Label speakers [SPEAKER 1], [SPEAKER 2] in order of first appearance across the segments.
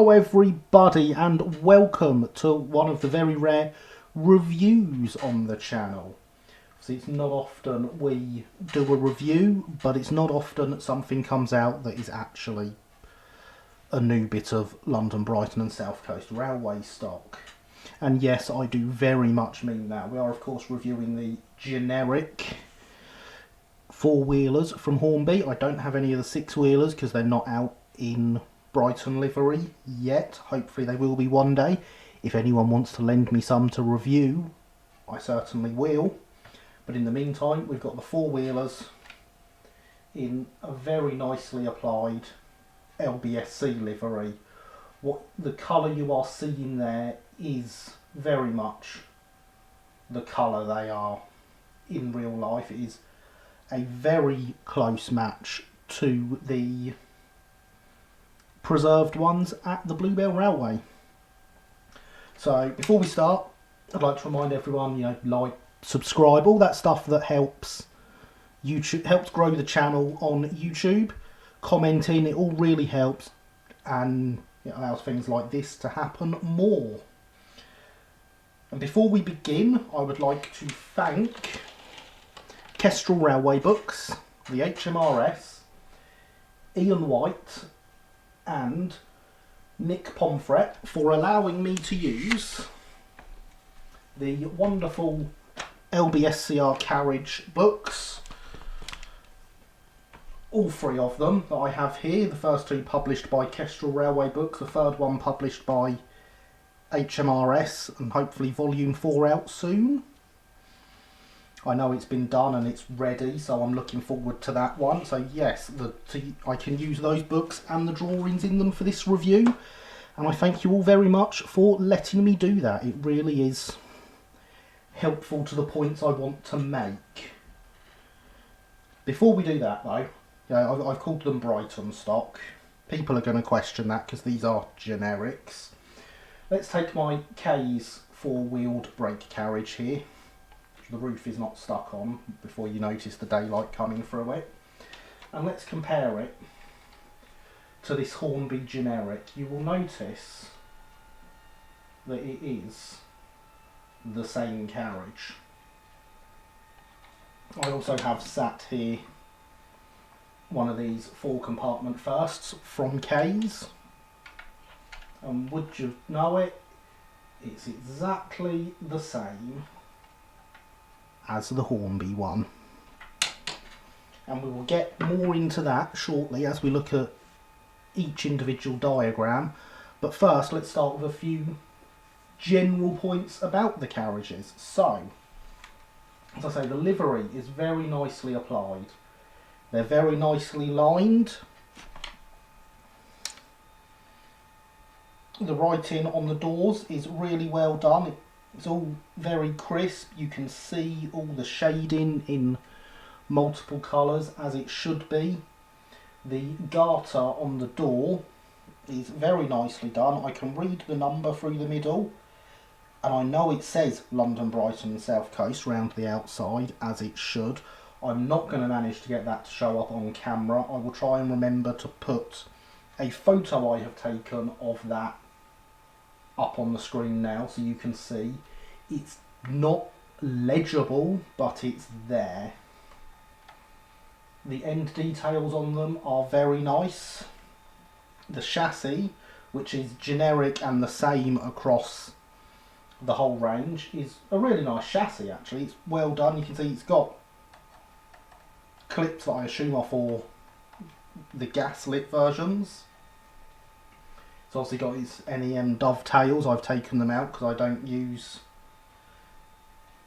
[SPEAKER 1] Hello everybody and welcome to one of the very rare reviews on the channel. See, it's not often we do a review, but it's not often something comes out that is actually a new bit of London, Brighton and South Coast Railway stock. And yes, I do very much mean that. We are of course reviewing the generic four-wheelers from Hornby. I don't have any of the six-wheelers because they're not out in Brighton livery yet. Hopefully they will be one day. If anyone wants to lend me some to review, I certainly will. But in the meantime, we've got the four-wheelers in a very nicely applied LBSC livery. What the colour you are seeing there is very much the colour they are in real life. It is a very close match to the preserved ones at the Bluebell Railway. So before we start, I'd like to remind everyone, like, subscribe, all that stuff that helps grow the channel on YouTube. Commenting, it all really helps, and it allows things like this to happen more. And before we begin, I would like to thank Kestrel Railway Books, the HMRS, Ian White and Nick Pomfret for allowing me to use the wonderful LBSCR carriage books, all three of them that I have here. The first two published by Kestrel Railway Books, the third one published by HMRS, and hopefully volume 4 out soon. I know it's been done and it's ready, so I'm looking forward to that one. So yes, I can use those books and the drawings in them for this review. And I thank you all very much for letting me do that. It really is helpful to the points I want to make. Before we do that though, I've called them Brighton stock. People are going to question that because these are generics. Let's take my K's four-wheeled brake carriage here. The roof is not stuck on before you notice the daylight coming through it. And let's compare it to this Hornby generic. You will notice that it is the same carriage. I also have sat here one of these 4-compartment firsts from K's. And would you know it? It's exactly the same as the Hornby one, and we will get more into that shortly as we look at each individual diagram. But first, let's start with a few general points about the carriages. So, as I say, the livery is very nicely applied. They're very nicely lined. The writing on the doors is really well done. It's all very crisp. You can see all the shading in multiple colours as it should be. The garter on the door is very nicely done. I can read the number through the middle, and I know it says London, Brighton and South Coast round the outside, as it should. I'm not going to manage to get that to show up on camera. I will try and remember to put a photo I have taken of that up on the screen now so you can see. It's not legible, but it's there. The end details on them are very nice. The chassis, which is generic and the same across the whole range, is a really nice chassis actually. It's well done. You can see it's got clips that I assume are for the gas-lit versions. It's obviously got its NEM dovetails. I've taken them out because I don't use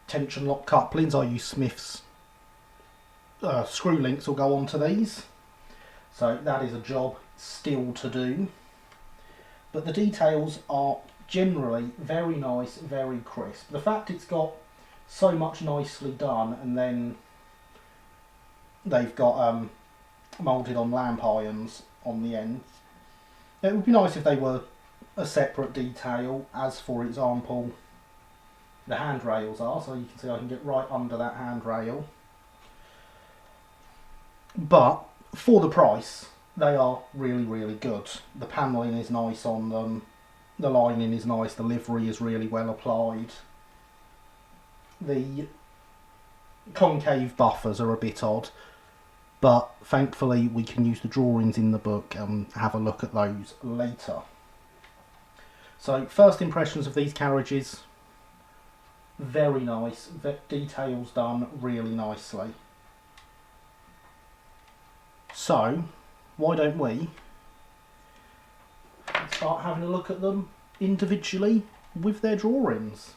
[SPEAKER 1] tension lock couplings. I use Smith's screw links will go onto these. So that is a job still to do. But the details are generally very nice, very crisp. The fact it's got so much nicely done, and then they've got moulded on lamp irons on the end. It would be nice if they were a separate detail, as for example the handrails are, so you can see I can get right under that handrail. But for the price, they are really, really good. The panelling is nice on them, the lining is nice, the livery is really well applied. The concave buffers are a bit odd, but thankfully we can use the drawings in the book and have a look at those later. So first impressions of these carriages, very nice, details done really nicely. So why don't we start having a look at them individually with their drawings.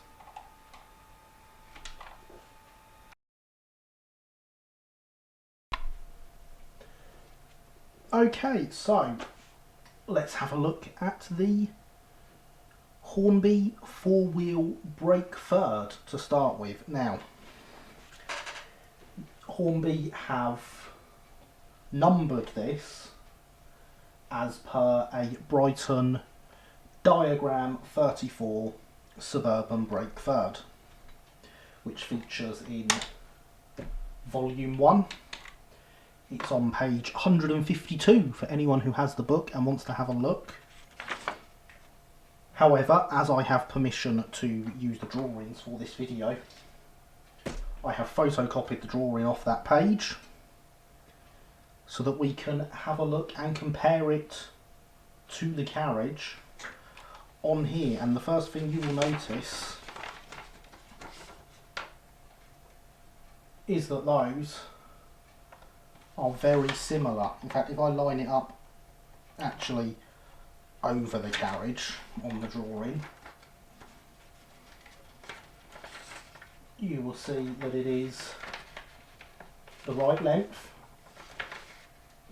[SPEAKER 1] Okay, so let's have a look at the Hornby four-wheel brake third to start with. Now, Hornby have numbered this as per a Brighton Diagram 34 Suburban brake third, which features in Volume 1. It's on page 152 for anyone who has the book and wants to have a look. However, as I have permission to use the drawings for this video, I have photocopied the drawing off that page so that we can have a look and compare it to the carriage on here. And the first thing you will notice is that those are very similar. In fact, if I line it up actually over the carriage on the drawing, you will see that it is the right length,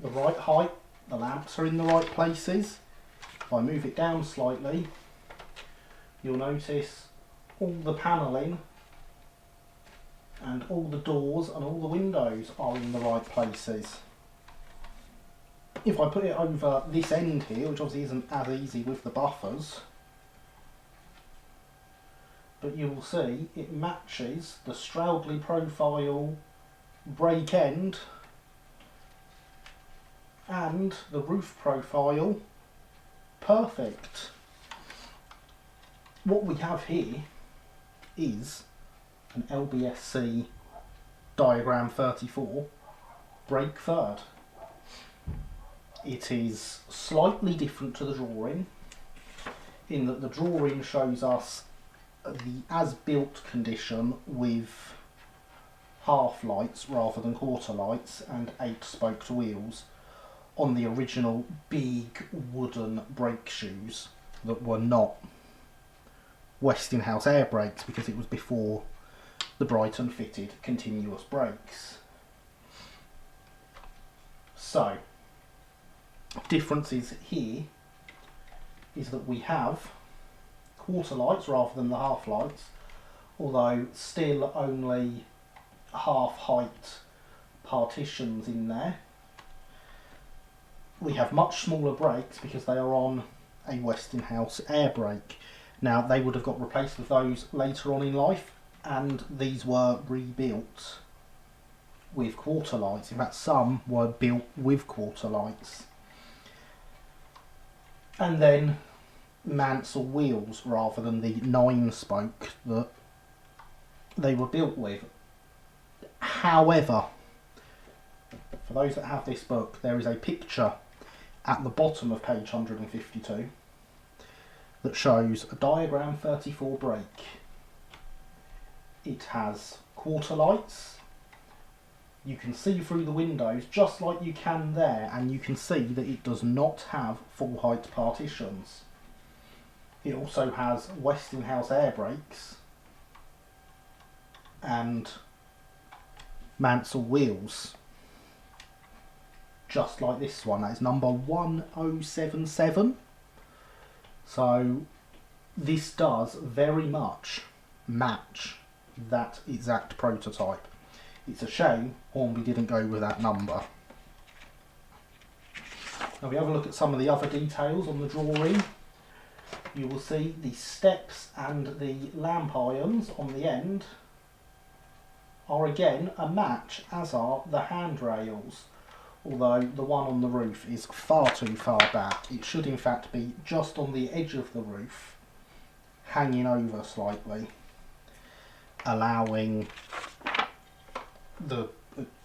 [SPEAKER 1] the right height, the lamps are in the right places. If I move it down slightly, you'll notice all the panelling and all the doors and all the windows are in the right places. If I put it over this end here, which obviously isn't as easy with the buffers, but you will see it matches the Stroudley profile brake end and the roof profile perfect. What we have here is an LBSC Diagram 34 brake third. It is slightly different to the drawing in that the drawing shows us the as-built condition with half lights rather than quarter lights and 8-spoked wheels on the original big wooden brake shoes that were not Westinghouse air brakes because it was before the Brighton fitted continuous brakes. So, differences here is that we have quarter lights rather than the half lights, although still only half height partitions in there. We have much smaller brakes because they are on a Westinghouse air brake. Now they would have got replaced with those later on in life, and these were rebuilt with quarter lights. In fact, some were built with quarter lights. And then Mansell wheels rather than the 9-spoke that they were built with. However, for those that have this book, there is a picture at the bottom of page 152 that shows a Diagram 34 brake. It has quarter lights. You can see through the windows just like you can there, and you can see that it does not have full height partitions. It also has Westinghouse air brakes and Mansell wheels, just like this one. That is number 1077. So this does very much match that exact prototype. It's a shame Hornby didn't go with that number. Now we have a look at some of the other details on the drawing. You will see the steps and the lamp irons on the end are again a match, as are the handrails. although the one on the roof is far too far back. It should in fact be just on the edge of the roof, hanging over slightly, allowing the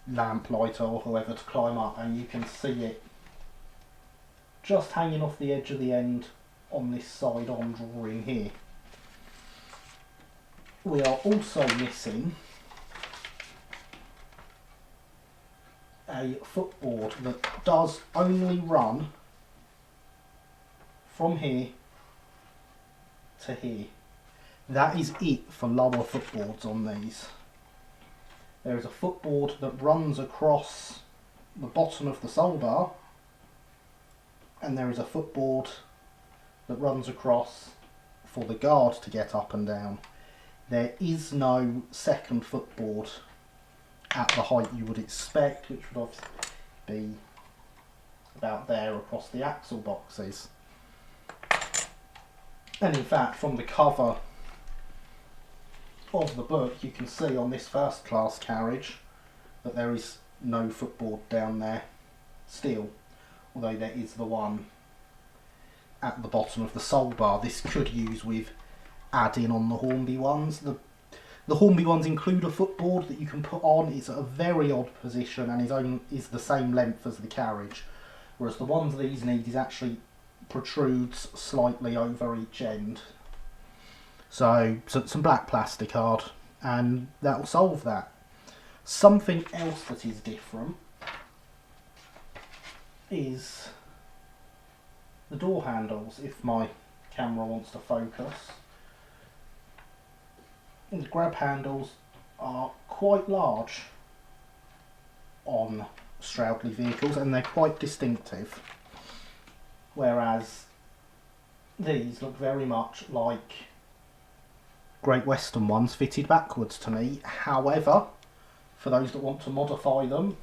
[SPEAKER 1] lamplighter or whoever to climb up, and you can see it just hanging off the edge of the end on this side on drawing here. We are also missing a footboard that does only run from here to here. That is it for lower footboards on these. There is a footboard that runs across the bottom of the sole bar, and there is a footboard that runs across for the guard to get up and down. There is no second footboard at the height you would expect, which would obviously be about there across the axle boxes. And in fact, from the cover of the book, you can see on this first class carriage that there is no footboard down there still, although there is the one at the bottom of the sole bar. This could use with add-in on the Hornby ones. The Hornby ones include a footboard that you can put on. It's at a very odd position and is the same length as the carriage, whereas the ones these need is actually protrudes slightly over each end. So some black plastic card, and that will solve that. Something else that is different is the door handles, if my camera wants to focus. The grab handles are quite large on Stroudley vehicles, and they're quite distinctive, whereas these look very much like Great Western ones fitted backwards to me. However, for those that want to modify them,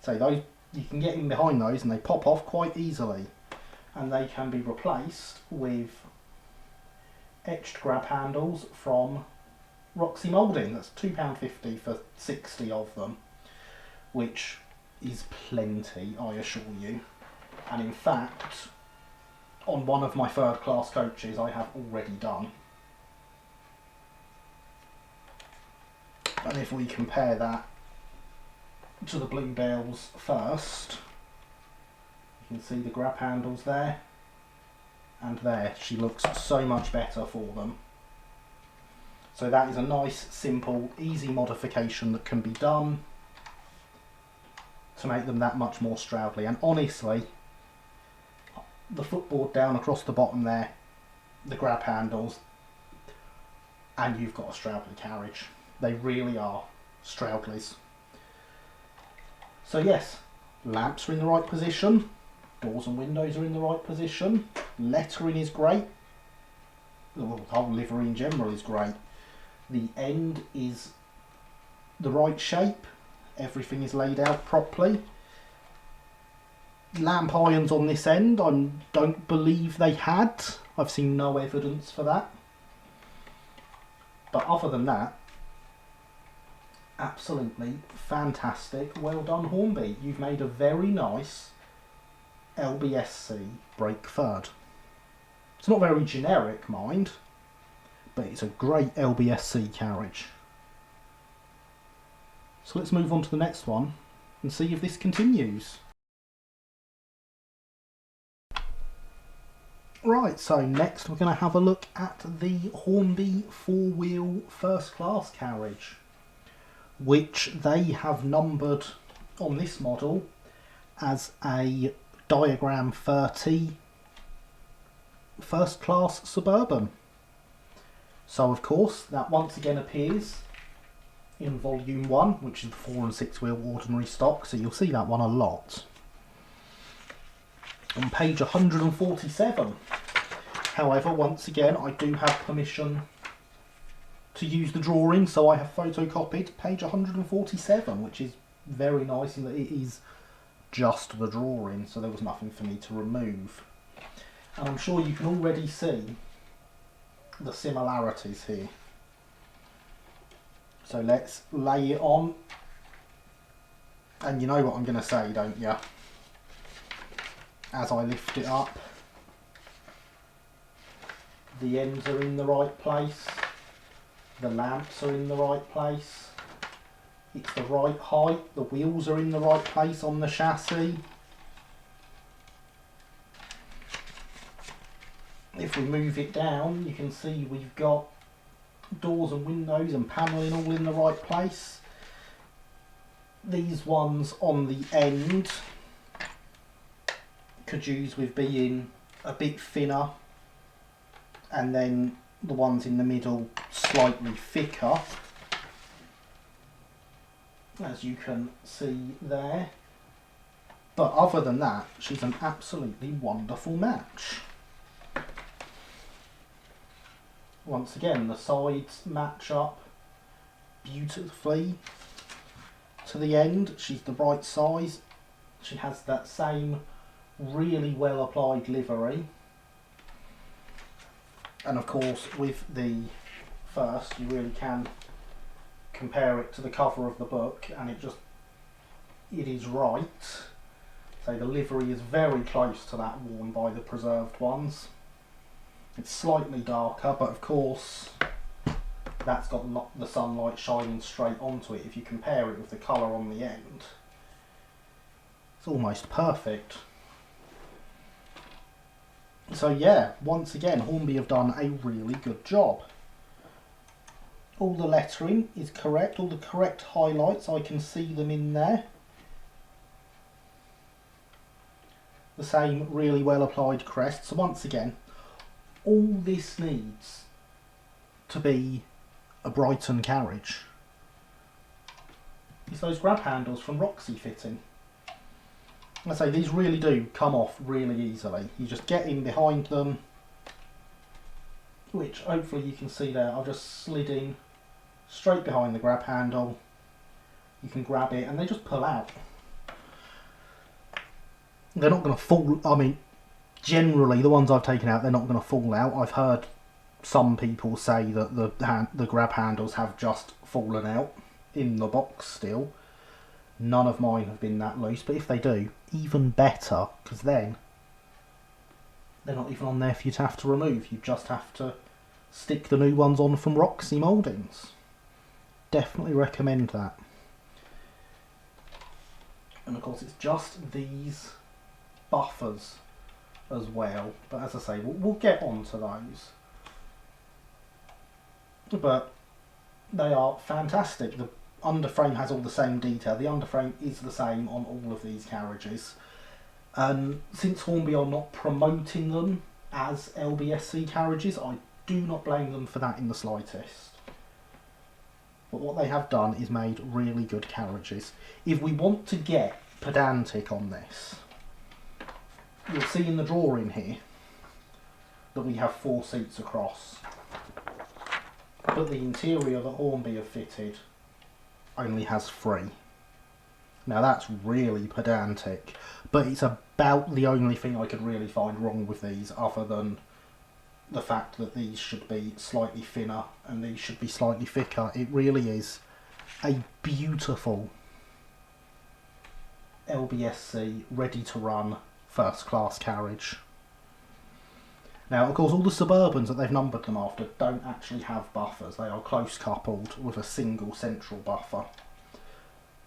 [SPEAKER 1] say those, you can get in behind those and they pop off quite easily, and they can be replaced with etched grab handles from Roxy Moulding. That's £2.50 for 60 of them, which is plenty, I assure you. And in fact, on one of my third class coaches I have already done. And if we compare that to the Bluebells first, you can see the grab handles there and there. She looks so much better for them. So that is a nice, simple, easy modification that can be done to make them that much more Stroudley. And honestly, the footboard down across the bottom there, the grab handles, and you've got a Stroudley carriage. They really are Stroudleys. So yes, lamps are in the right position, doors and windows are in the right position, lettering is great, the whole livery in general is great. The end is the right shape, everything is laid out properly. Lamp irons on this end, I don't believe they had. I've seen no evidence for that. But other than that, absolutely fantastic. Well done, Hornby. You've made a very nice LBSC brake third. It's not very generic, mind, but it's a great LBSC carriage. So let's move on to the next one and see if this continues. Right, so next we're going to have a look at the Hornby four-wheel first class carriage, which they have numbered on this model as a diagram 30 first class Suburban. So of course that once again appears in volume 1, which is the 4 and 6 wheel ordinary stock, so you'll see that one a lot. On page 147, however, once again I do have permission to use the drawing, so I have photocopied page 147, which is very nice in that it is just the drawing, so there was nothing for me to remove. And I'm sure you can already see the similarities here. So let's lay it on And you know what I'm going to say, don't you? As I lift it up, the ends are in the right place, the lamps are in the right place, it's the right height, the wheels are in the right place on the chassis. If we move it down, you can see we've got doors and windows and panelling all in the right place. These ones on the end could use with being a bit thinner, and then the ones in the middle slightly thicker, as you can see there. But other than that, she's an absolutely wonderful match. Once again, the sides match up beautifully to the end. She's the right size. She has that same really well applied livery. And of course, with the first, you really can compare it to the cover of the book, and it is right. So the livery is very close to that worn by the preserved ones. It's slightly darker, but of course that's got the sunlight shining straight onto it. If you compare it with the colour on the end, it's almost perfect. So yeah, once again, Hornby have done a really good job. All the lettering is correct, all the correct highlights, I can see them in there. The same really well applied crest. So once again, all this needs to be a Brighton carriage is those grab handles from Roxy fitting. I say these really do come off really easily. You just get in behind them, which hopefully you can see there. I've just slid in straight behind the grab handle. You can grab it and they just pull out. They're not going to fall. I mean, generally the ones I've taken out, they're not going to fall out. I've heard some people say that the grab handles have just fallen out in the box still. None of mine have been that loose, but if they do, even better, because then they're not even on there for you to have to remove. You just have to stick the new ones on from Roxy Mouldings. Definitely recommend that. And of course it's just these buffers as well, but as I say, we'll get on to those. But they are fantastic. The underframe has all the same detail. The underframe is the same on all of these carriages. Since Hornby are not promoting them as LBSC carriages, I do not blame them for that in the slightest. But what they have done is made really good carriages. If we want to get pedantic on this, you'll see in the drawing here that we have 4 seats across, but the interior that Hornby have fitted only has 3. Now that's really pedantic, but it's about the only thing I could really find wrong with these, other than the fact that these should be slightly thinner and these should be slightly thicker. It really is a beautiful LBSC ready to run first class carriage. Now of course all the Suburbans that they've numbered them after don't actually have buffers. They are close coupled with a single central buffer.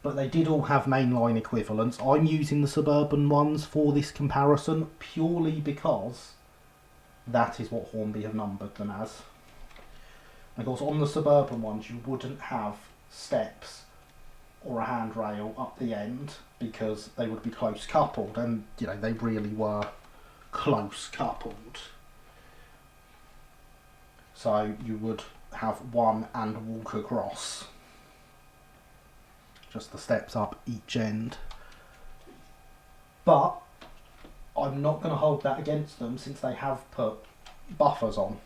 [SPEAKER 1] But they did all have mainline equivalents. I'm using the Suburban ones for this comparison purely because that is what Hornby have numbered them as. And of course on the Suburban ones you wouldn't have steps or a handrail up the end because they would be close coupled, and you know they really were close coupled. So you would have one and walk across. Just the steps up each end. But I'm not going to hold that against them since they have put buffers on.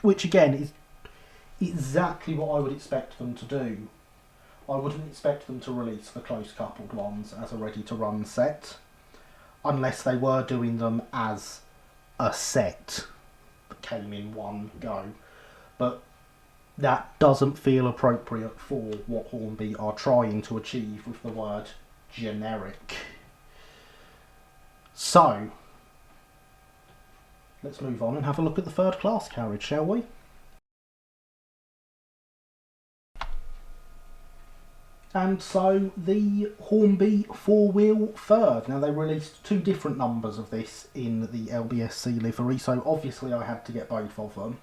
[SPEAKER 1] Which again is exactly what I would expect them to do. I wouldn't expect them to release the close coupled ones as a ready to run set, unless they were doing them as a set that came in one go. But that doesn't feel appropriate for what Hornby are trying to achieve with the word generic. So, let's move on and have a look at the third class carriage, shall we? And so the Hornby four-wheel third. Now they released two different numbers of this in the LBSC livery, so obviously I had to get both of them,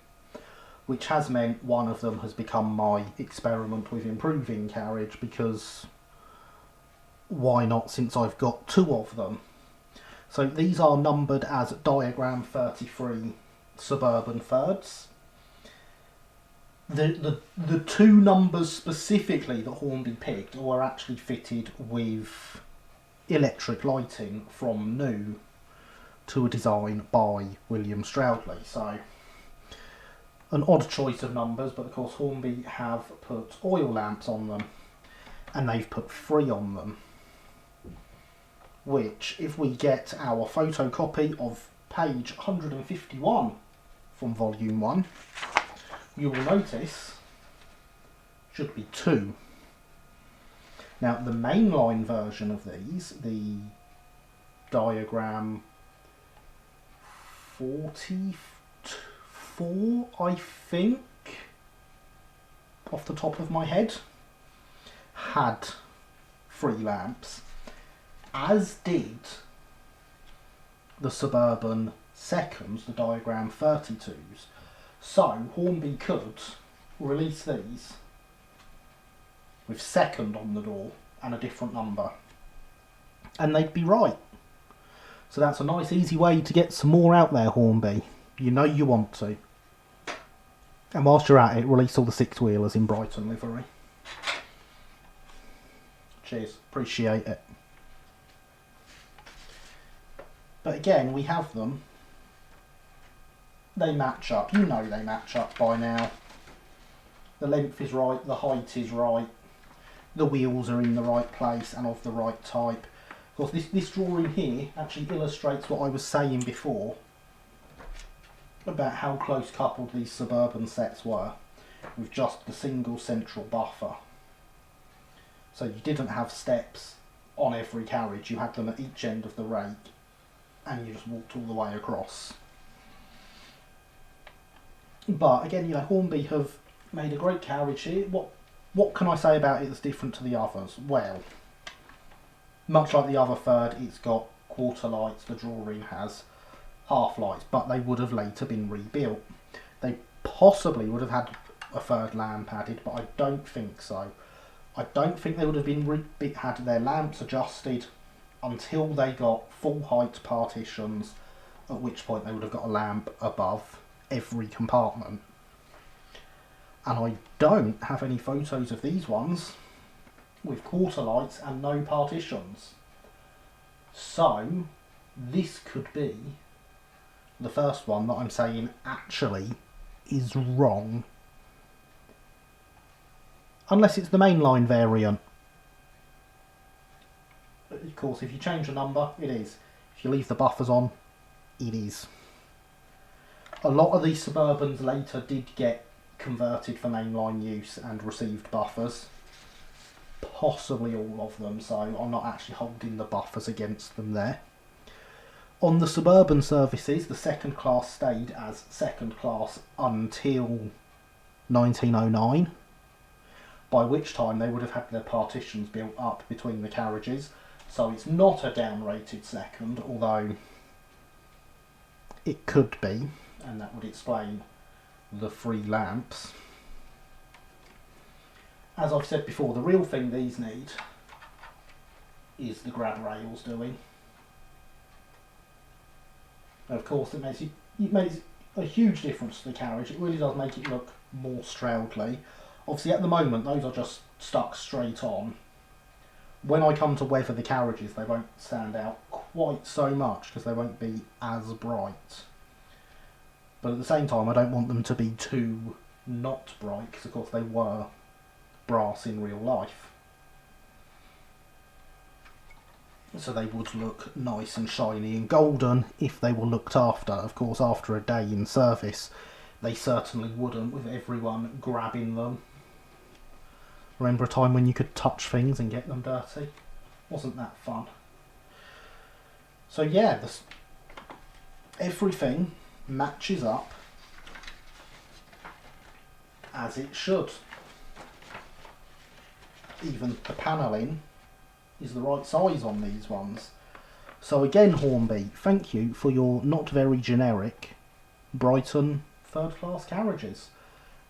[SPEAKER 1] which has meant one of them has become my experiment with improving carriage, because why not, since I've got two of them. So these are numbered as diagram 33 suburban thirds. The two numbers specifically that Hornby picked were actually fitted with electric lighting from new to a design by William Stroudley. So an odd choice of numbers, but of course Hornby have put oil lamps on them, and they've put 3 on them, which, if we get our photocopy of page 151 from volume 1, you will notice should be 2. Now the mainline version of these, the diagram 44, I think, off the top of my head, had 3 lamps, as did the suburban seconds, the diagram 32s. So Hornby could release these with second on the door and a different number, and they'd be right. So that's a nice easy way to get some more out there, Hornby. You know you want to. And whilst you're at it, release all the 6-wheelers in Brighton livery. Cheers, appreciate it. But again, we have them. They match up. You know they match up by now. The length is right, the height is right, the wheels are in the right place and of the right type. Of course, this drawing here actually illustrates what I was saying before about how close coupled these suburban sets were, with just the single central buffer. So you didn't have steps on every carriage, you had them at each end of the rake, and you just walked all the way across. But again, you know, Hornby have made a great carriage here. What can I say about it that's different to the others? Well, much like the other third, it's got quarter lights, the drawing has half lights, but they would have later been rebuilt. They possibly would have had a third lamp added, but I don't think so. I don't think they would have been had their lamps adjusted until they got full height partitions, at which point they would have got a lamp above every compartment. And I don't have any photos of these ones with quarter lights and no partitions. So this could be the first one that I'm saying actually is wrong. Unless it's the mainline variant. But of course, if you change the number, it is. If you leave the buffers on, it is. A lot of these Suburbans later did get converted for mainline use and received buffers. Possibly all of them, so I'm not actually holding the buffers against them there. On the Suburban services, the second class stayed as second class until 1909, by which time they would have had their partitions built up between the carriages, so it's not a down-rated second, although it could be, and that would explain the 3 lamps. As I've said before, the real thing these need is the grab rails doing. Of course, it makes a huge difference to the carriage. It really does make it look more Stroudly. Obviously, at the moment, those are just stuck straight on. When I come to weather the carriages, they won't stand out quite so much because they won't be as bright. But at the same time, I don't want them to be too not bright, because of course they were brass in real life. So they would look nice and shiny and golden if they were looked after. Of course, after a day in service, they certainly wouldn't with everyone grabbing them. Remember a time when you could touch things and get them dirty? Wasn't that fun? So yeah, everything matches up as it should. Even the panelling is the right size on these ones. So again, Hornby, thank you for your not very generic Brighton third class carriages.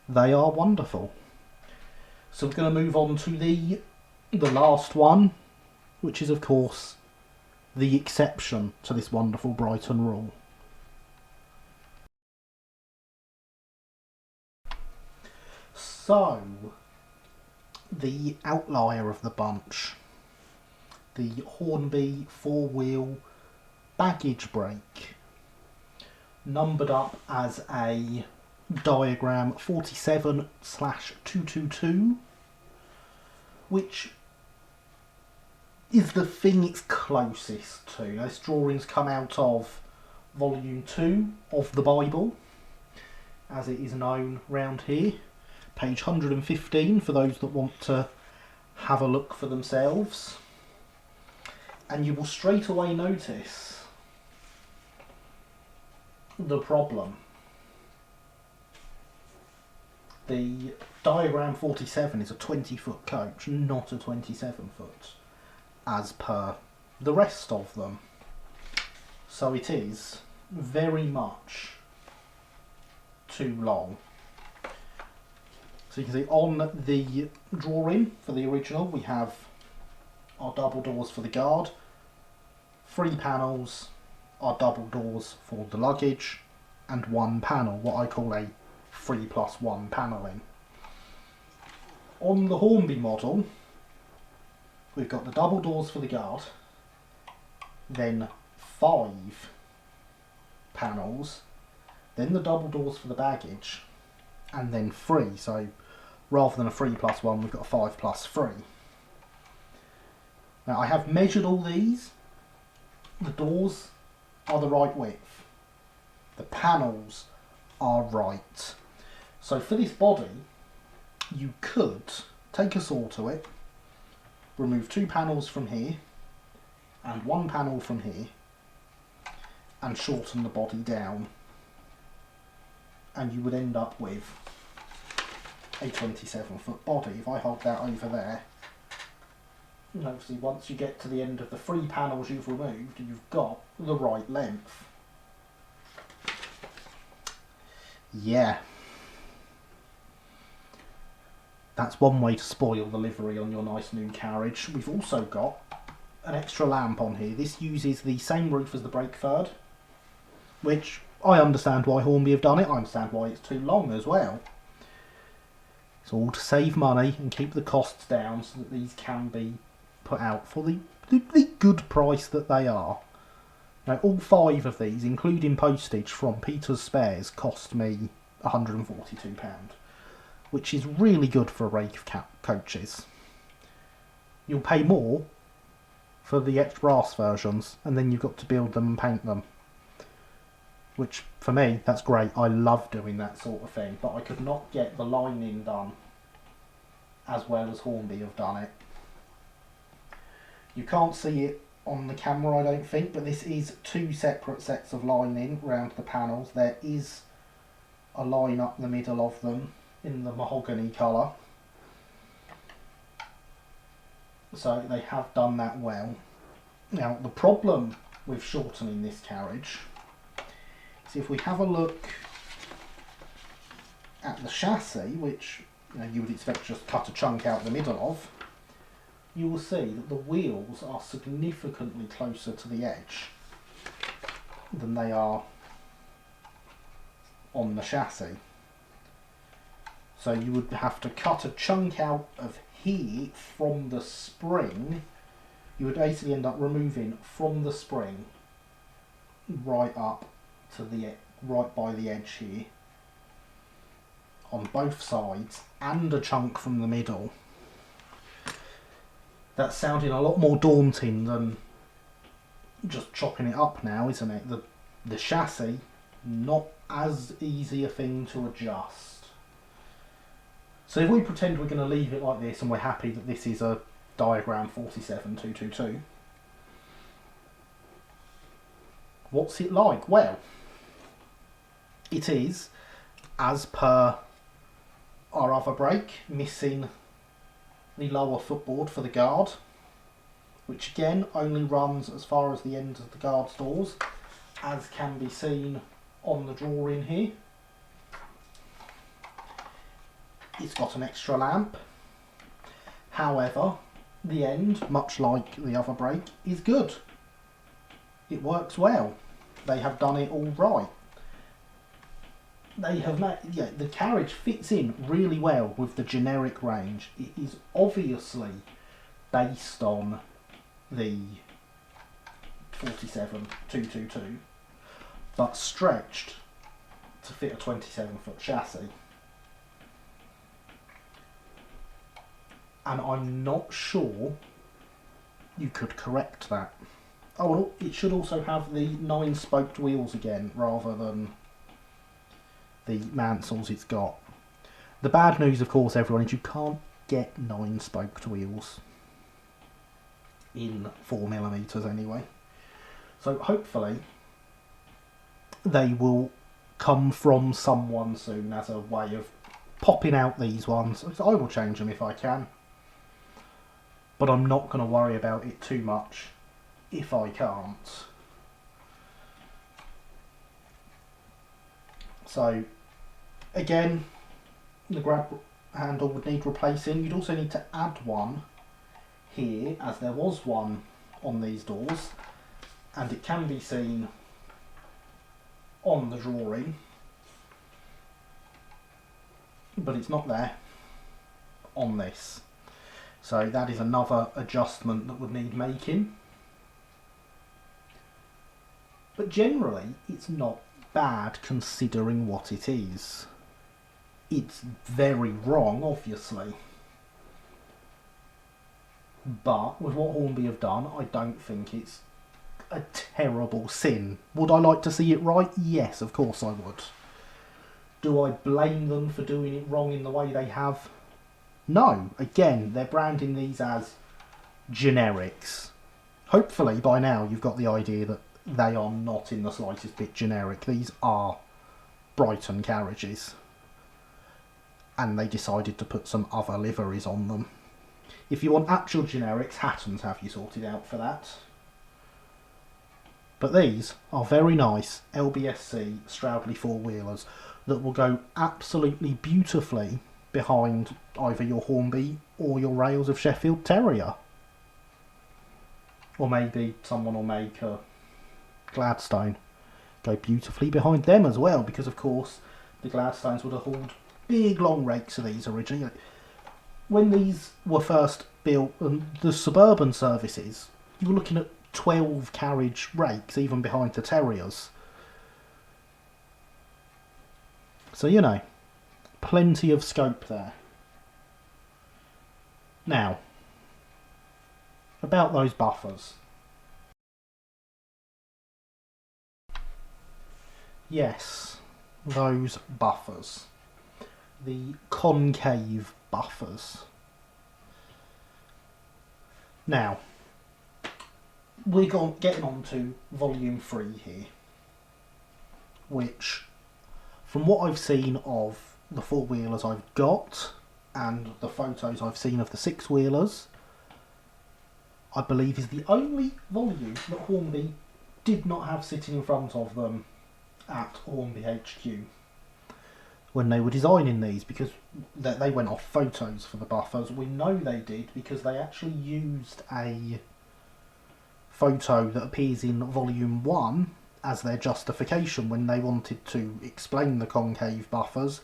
[SPEAKER 1] They are wonderful. So we're going to move on to the last one, which is of course the exception to this wonderful Brighton rule. So, the outlier of the bunch, the Hornby 4-wheel baggage brake, numbered up as a diagram 47/222, which is the thing it's closest to. Now, this drawing's come out of volume 2 of the Bible, as it is known round here. Page 115 for those that want to have a look for themselves. And you will straight away notice the problem. The diagram 47 is a 20-foot coach, not a 27-foot, as per the rest of them. So it is very much too long. So you can see on the drawing for the original we have our double doors for the guard, 3 panels are double doors for the luggage, and 1 panel, what I call a 3+1 panelling. On the Hornby model we've got the double doors for the guard, then 5 panels, then the double doors for the baggage, and then 3. So rather than a 3+1, we've got a 5+3. Now I have measured all these. The doors are the right width. The panels are right. So for this body, you could take a saw to it, remove 2 panels from here, and 1 panel from here, and shorten the body down. And you would end up with a 27-foot body. If I hold that over there, and obviously once you get to the end of the 3 panels you've removed, you've got the right length. Yeah. That's one way to spoil the livery on your nice new carriage. We've also got an extra lamp on here. This uses the same roof as the brake third, which I understand why Hornby have done it. I understand why it's too long as well. It's all to save money and keep the costs down so that these can be put out for the good price that they are. Now, all 5 of these, including postage from Peter's Spares, cost me £142, which is really good for a rake of coaches. You'll pay more for the extra brass versions, and then you've got to build them and paint them. Which, for me, that's great. I love doing that sort of thing, but I could not get the lining done as well as Hornby have done it. You can't see it on the camera, I don't think, but this is 2 separate sets of lining around the panels. There is a line up the middle of them in the mahogany colour. So they have done that well. Now, the problem with shortening this carriage, so if we have a look at the chassis, which you would expect just cut a chunk out the middle of, you will see that the wheels are significantly closer to the edge than they are on the chassis. So you would have to cut a chunk out of here from the spring. You would basically end up removing from the spring right up to the right by the edge here on both sides, and a chunk from the middle. That's sounding a lot more daunting than just chopping it up now, isn't it? The chassis, not as easy a thing to adjust. So if we pretend we're going to leave it like this and we're happy that this is a diagram 47222, what's it like? Well, it is, as per our other break, missing the lower footboard for the guard, which again only runs as far as the end of the guard's doors, as can be seen on the drawing here. It's got an extra lamp. However, the end, much like the other brake, is good. It works well. They have done it all right. They have made, yeah, the carriage fits in really well with the generic range. It is obviously based on the 47222, but stretched to fit a 27-foot chassis. And I'm not sure you could correct that. Oh, well, it should also have the 9-spoked wheels again, rather than the Mansells it's got. The bad news, of course, everyone, is you can't get 9-spoked wheels in 4mm anyway. So hopefully they will come from someone soon as a way of popping out these ones. I will change them if I can, but I'm not going to worry about it too much if I can't. So again, the grab handle would need replacing. You'd also need to add one here, as there was one on these doors, and it can be seen on the drawing, but it's not there on this. So that is another adjustment that would need making. But generally, it's not bad considering what it is. It's very wrong, obviously. But with what Hornby have done, I don't think it's a terrible sin. Would I like to see it right? Yes, of course I would. Do I blame them for doing it wrong in the way they have? No. Again, they're branding these as generics. Hopefully by now you've got the idea that they are not in the slightest bit generic. These are Brighton carriages, and they decided to put some other liveries on them. If you want actual generics, Hattons have you sorted out for that. But these are very nice LBSC Stroudley four-wheelers that will go absolutely beautifully behind either your Hornby or your Rails of Sheffield Terrier. Or maybe someone will make a Gladstone go beautifully behind them as well, because of course the Gladstones would have hauled big long rakes of these originally. When these were first built, the suburban services, you were looking at 12 carriage rakes even behind the Terriers. So, you know, plenty of scope there. Now, about those buffers. Yes, those buffers. The concave buffers. Now, we're getting on to volume 3 here, which, from what I've seen of the four-wheelers I've got and the photos I've seen of the six-wheelers, I believe is the only volume that Hornby did not have sitting in front of them at Hornby HQ when they were designing these, because they went off photos for the buffers. We know they did because they actually used a photo that appears in volume 1 as their justification when they wanted to explain the concave buffers.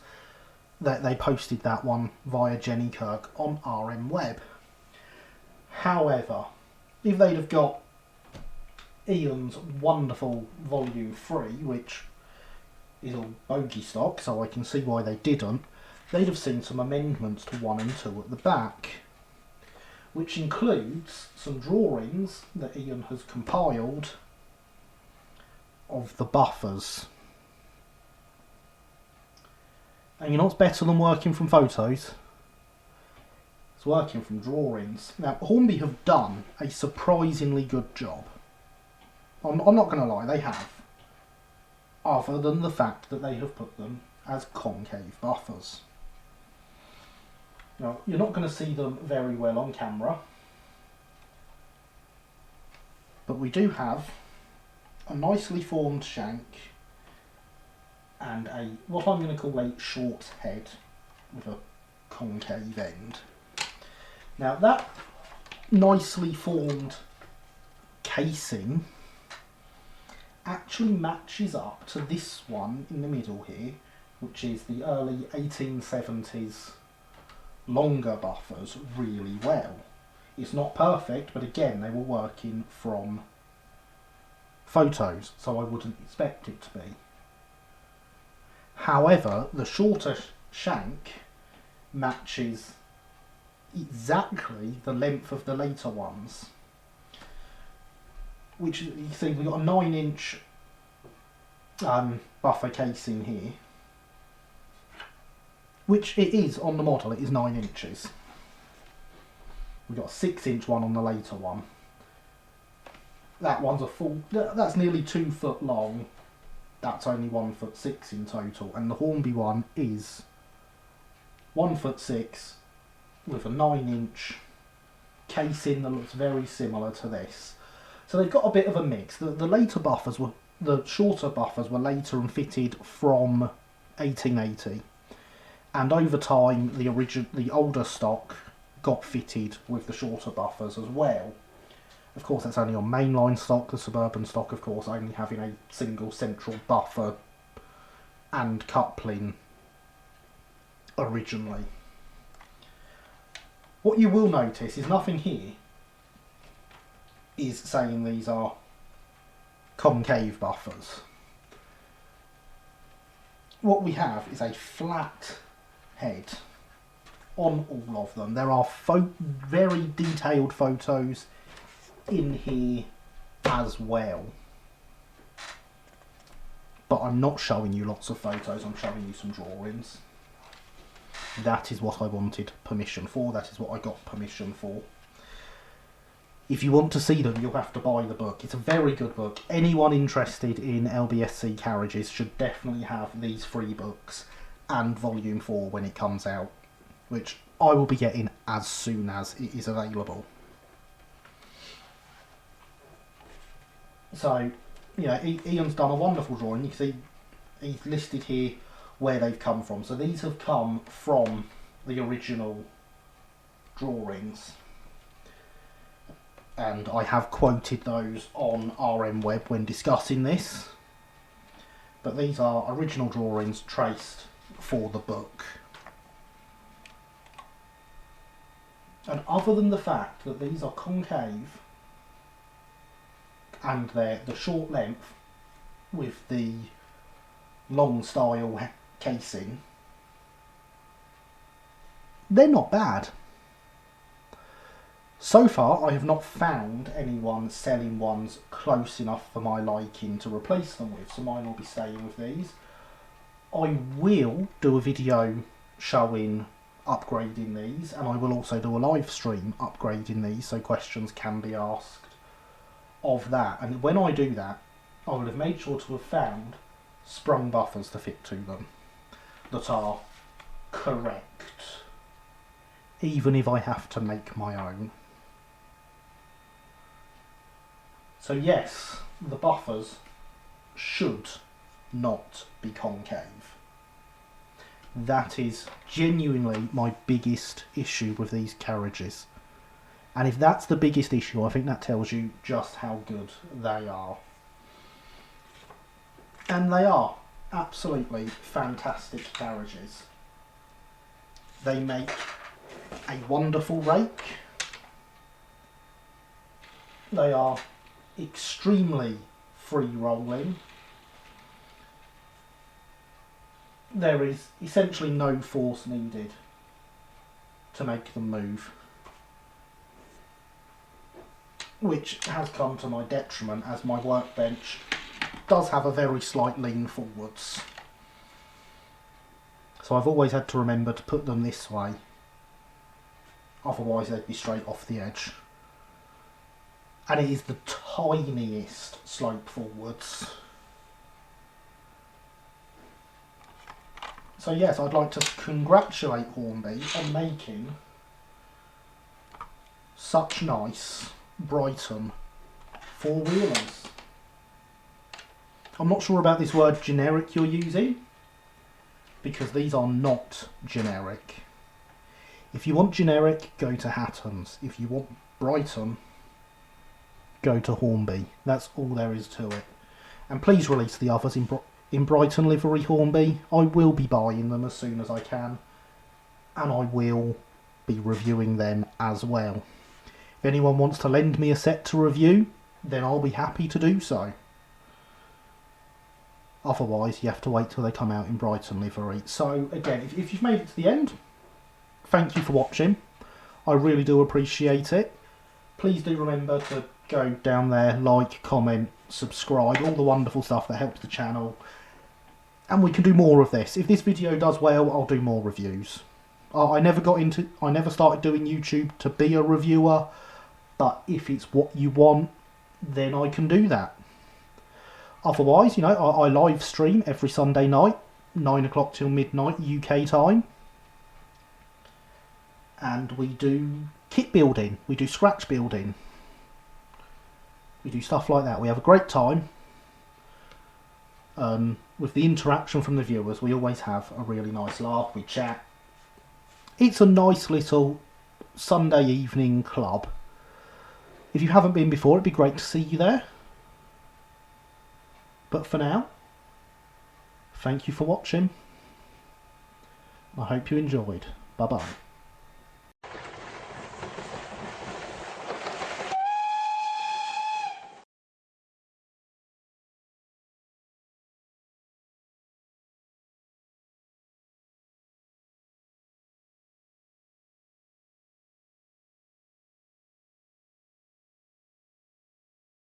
[SPEAKER 1] That they posted that one via Jenny Kirk on RM Web. However, if they'd have got Ian's wonderful volume 3, which is all bogey stock, so I can see why they didn't, they'd have seen some amendments to 1 and 2 at the back, which includes some drawings that Ian has compiled of the buffers. And you know what's better than working from photos? It's working from drawings. Now, Hornby have done a surprisingly good job. I'm not going to lie, they have. Other than the fact that they have put them as concave buffers. Now, you're not going to see them very well on camera. But we do have a nicely formed shank and what I'm going to call a short head with a concave end. Now that nicely formed casing actually matches up to this one in the middle here, which is the early 1870s longer buffers, really well. It's not perfect, but again, they were working from photos, so I wouldn't expect it to be. However, the shorter shank matches exactly the length of the later ones. Which, you can see, we've got a 9-inch buffer casing here. Which it is on the model, it is 9 inches. We've got a 6-inch one on the later one. That one's a full, that's nearly 2 foot long. That's only 1'6" in total. And the Hornby one is 1'6" with a 9-inch casing that looks very similar to this. So they've got a bit of a mix. The later buffers were, the shorter buffers were later and fitted from 1880. And over time, the older stock got fitted with the shorter buffers as well. Of course, that's only on mainline stock. The suburban stock, of course, only having a single central buffer and coupling originally. What you will notice is nothing here is saying these are concave buffers. What we have is a flat head on all of them. There are very detailed photos in here as well, but I'm not showing you lots of photos, I'm showing you some drawings. That is what I wanted permission for, that is what I got permission for. If you want to see them, you'll have to buy the book. It's a very good book. Anyone interested in LBSC carriages should definitely have these 3 books and volume 4 when it comes out, which I will be getting as soon as it is available. So, you know, Ian's done a wonderful drawing. You can see he's listed here where they've come from. So these have come from the original drawings. And I have quoted those on RM Web when discussing this. But these are original drawings traced for the book. And other than the fact that these are concave and they're the short length with the long style casing, they're not bad. So far I have not found anyone selling ones close enough for my liking to replace them with, so mine will be staying with these. I will do a video showing upgrading these, and I will also do a live stream upgrading these so questions can be asked of that. And when I do that, I will have made sure to have found sprung buffers to fit to them that are correct, even if I have to make my own. So yes, the buffers should not be concave. That is genuinely my biggest issue with these carriages. And if that's the biggest issue, I think that tells you just how good they are. And they are absolutely fantastic carriages. They make a wonderful rake. They are extremely free rolling. There is essentially no force needed to make them move, which has come to my detriment as my workbench does have a very slight lean forwards. So I've always had to remember to put them this way. Otherwise they'd be straight off the edge. And it is the tiniest slope forwards. So yes, I'd like to congratulate Hornby on making such nice Brighton four-wheelers. I'm not sure about this word generic you're using, because these are not generic. If you want generic, go to Hatton's. If you want Brighton, go to Hornby. That's all there is to it. And please release the others in Brighton livery, Hornby. I will be buying them as soon as I can, and I will be reviewing them as well. If anyone wants to lend me a set to review, then I'll be happy to do so. Otherwise, you have to wait till they come out in Brighton livery. So again, if you've made it to the end, thank you for watching. I really do appreciate it. Please do remember to go down there, like, comment, subscribe, all the wonderful stuff that helps the channel. And we can do more of this. If this video does well, I'll do more reviews. I never started doing YouTube to be a reviewer, but if it's what you want, then I can do that. Otherwise, you know, I live stream every Sunday night, 9 o'clock till midnight UK time. And we do kit building, we do scratch building. We do stuff like that. We have a great time. With the interaction from the viewers, we always have a really nice laugh, we chat. It's a nice little Sunday evening club. If you haven't been before, it'd be great to see you there. But for now, thank you for watching. I hope you enjoyed. Bye bye.